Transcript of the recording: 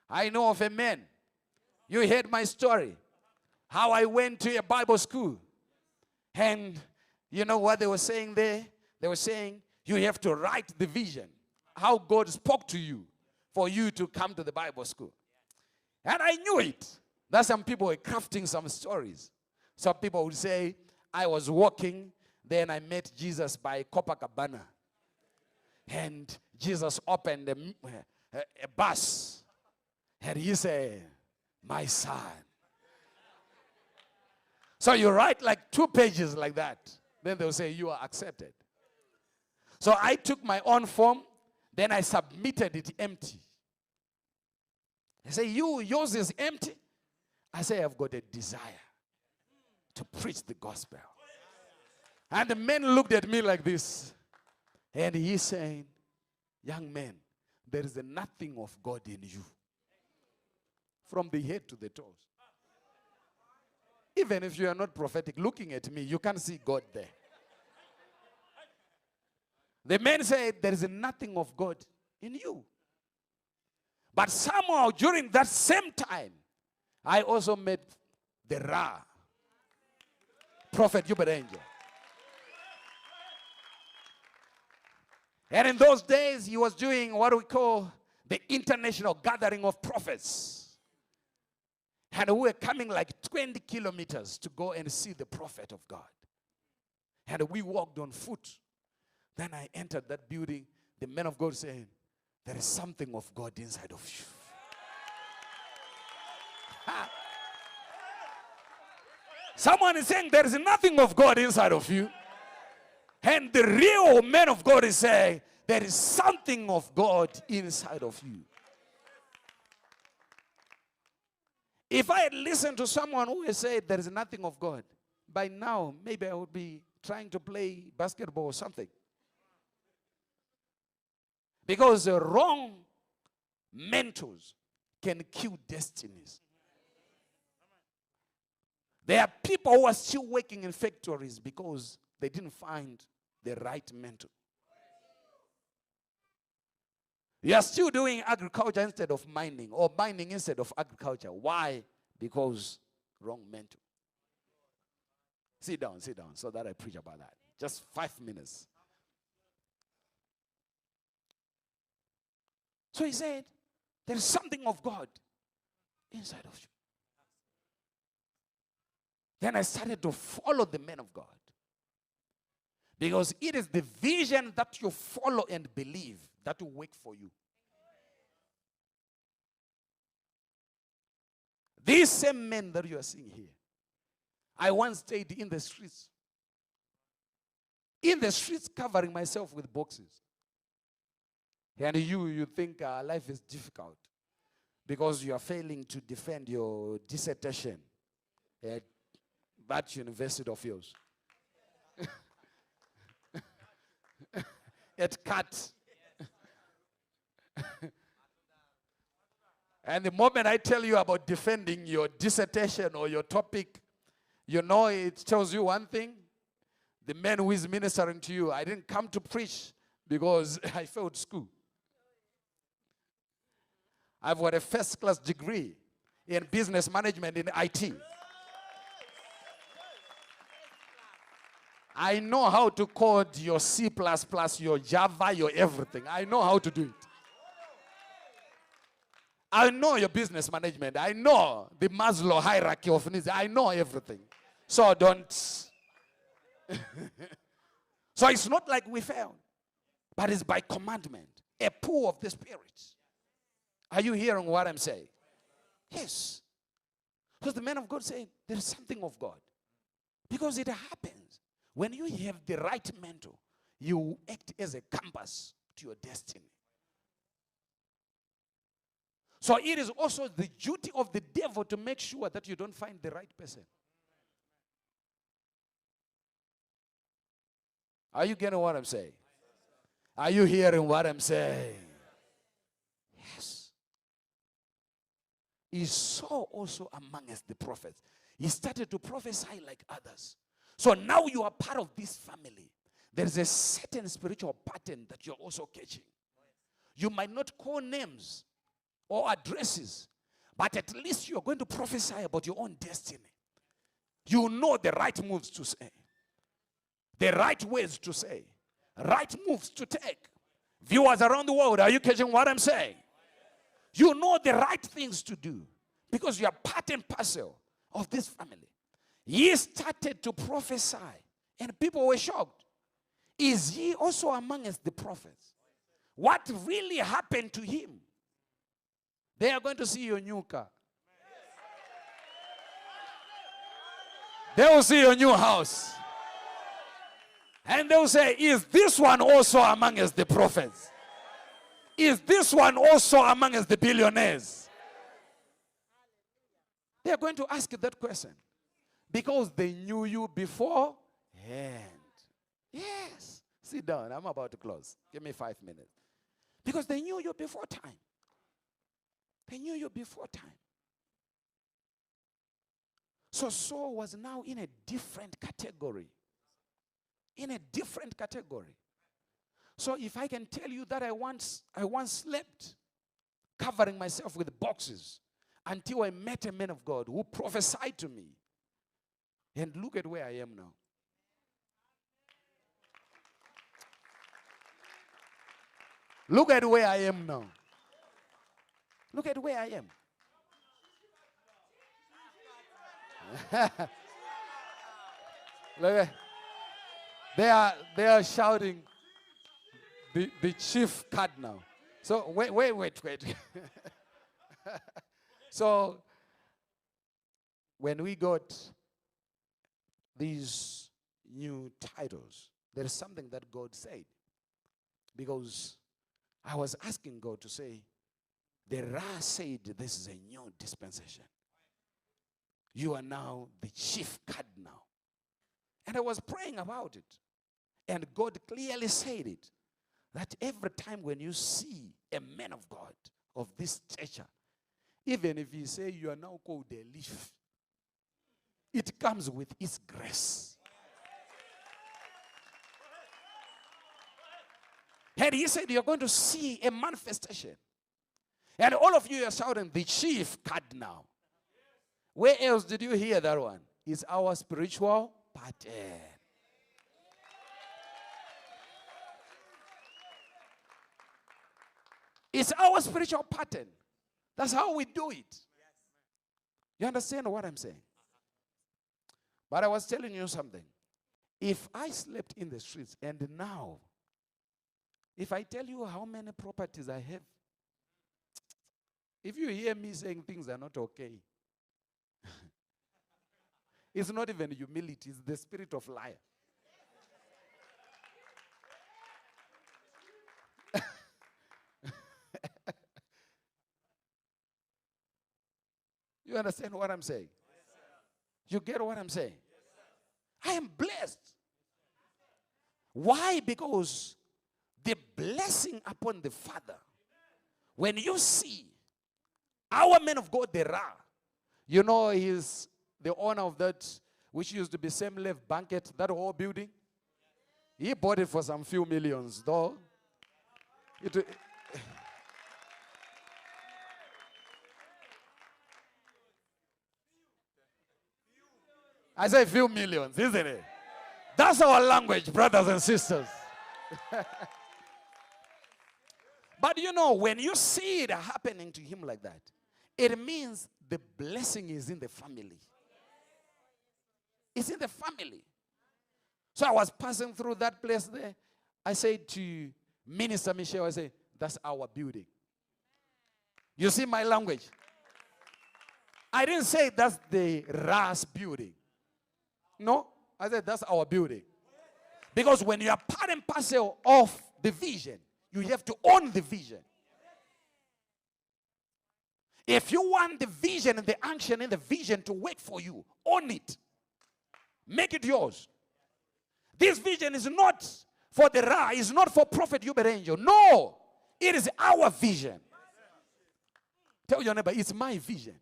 I know of a man. You heard my story. How I went to a Bible school. And you know what they were saying there? They were saying, you have to write the vision. How God spoke to you for you to come to the Bible school. And I knew it. That some people were crafting some stories. Some people would say, I was walking, then I met Jesus by Copacabana. And Jesus opened a bus. And he said, my son. So you write like 2 pages like that. Then they'll say, you are accepted. So I took my own form. Then I submitted it empty. They say, yours is empty. I say, I've got a desire to preach the gospel. And the man looked at me like this. And he said, young man, there is nothing of God in you. From the head to the toes. Even if you are not prophetic, looking at me, you can't see God there. The man said, there is nothing of God in you. But somehow during that same time, I also met the Ra, Prophet UebertAngel. And in those days, he was doing what we call the International Gathering of Prophets. And we were coming like 20 kilometers to go and see the prophet of God. And we walked on foot. Then I entered that building. The man of God saying, there is something of God inside of you. Someone is saying there is nothing of God inside of you. And the real man of God is saying there is something of God inside of you. If I had listened to someone who had said there is nothing of God, by now maybe I would be trying to play basketball or something. Because the wrong mentors can kill destinies. There are people who are still working in factories because they didn't find the right mentor. You are still doing agriculture instead of mining, or mining instead of agriculture. Why? Because wrong mentor. Sit down, so that I preach about that. Just 5 minutes. So he said, there is something of God inside of you. Then I started to follow the man of God. Because it is the vision that you follow and believe that will work for you. These same men that you are seeing here, I once stayed in the streets. In the streets, covering myself with boxes. And you think life is difficult because you are failing to defend your dissertation at that university of yours. At CAT. And the moment I tell you about defending your dissertation or your topic, you know it tells you one thing. The man who is ministering to you, I didn't come to preach because I failed school. I've got a first-class degree in business management in IT. I know how to code your C++, your Java, your everything. I know how to do it. I know your business management. I know the Maslow hierarchy of needs. I know everything. So don't. So it's not like we failed, but it's by commandment, a pull of the Spirit. Are you hearing what I'm saying? Yes. Because the man of God said, there is something of God. Because it happens. When you have the right mentor, you act as a compass to your destiny. So it is also the duty of the devil to make sure that you don't find the right person. Are you getting what I'm saying? Are you hearing what I'm saying? Yes. He saw also among us the prophets. He started to prophesy like others. So now you are part of this family. There is a certain spiritual pattern that you're also catching. You might not call names, or addresses. But at least you're going to prophesy about your own destiny. You know the right moves to say, the right ways to say, right moves to take. Viewers around the world, are you catching what I'm saying? You know the right things to do because you are part and parcel of this family. He started to prophesy and people were shocked. Is he also among us the prophets? What really happened to him? They are going to see your new car. They will see your new house. And they will say, is this one also among us the prophets? Is this one also among us the billionaires? They are going to ask you that question. Because they knew you beforehand. Yes. Sit down. I'm about to close. Give me 5 minutes. Because they knew you before time. They knew you before time. So Saul was now in a different category. In a different category. So if I can tell you that I once slept covering myself with boxes until I met a man of God who prophesied to me. And look at where I am now. Look at where I am now. Look at where I am. Look at, they are shouting the chief cardinal. So wait. So when we got these new titles, there is something that God said. Because I was asking God to say, the Ra said this is a new dispensation. You are now the chief cardinal. And I was praying about it. And God clearly said it. That every time when you see a man of God of this stature, even if you say you are now called a leaf, it comes with its grace. And he said you're going to see a manifestation. And all of you are shouting, the chief cardinal. Where else did you hear that one? It's our spiritual pattern. It's our spiritual pattern. That's how we do it. You understand what I'm saying? But I was telling you something. If I slept in the streets and now, if I tell you how many properties I have, if you hear me saying things are not okay, it's not even humility, it's the spirit of liar. You understand what I'm saying? Yes, you get what I'm saying? Yes, I am blessed. Why? Because the blessing upon the Father, when you see our man of God, the Ra, you know, he's the owner of that, which used to be Same Left Banquet, that whole building. He bought it for some few millions, though. I say few millions, isn't it? That's our language, brothers and sisters. But you know, when you see it happening to him like that, it means the blessing is in the family. It's in the family. So I was passing through that place there. I said to Minister Michelle, I said, that's our building. You see my language? I didn't say that's the Ra's building. No, I said that's our building. Because when you are part and parcel of the vision, you have to own the vision. If you want the vision and the action and the vision to work for you, own it. Make it yours. This vision is not for the Ra, it's not for Prophet UebertAngel. No, it is our vision. Tell your neighbor, it's my vision.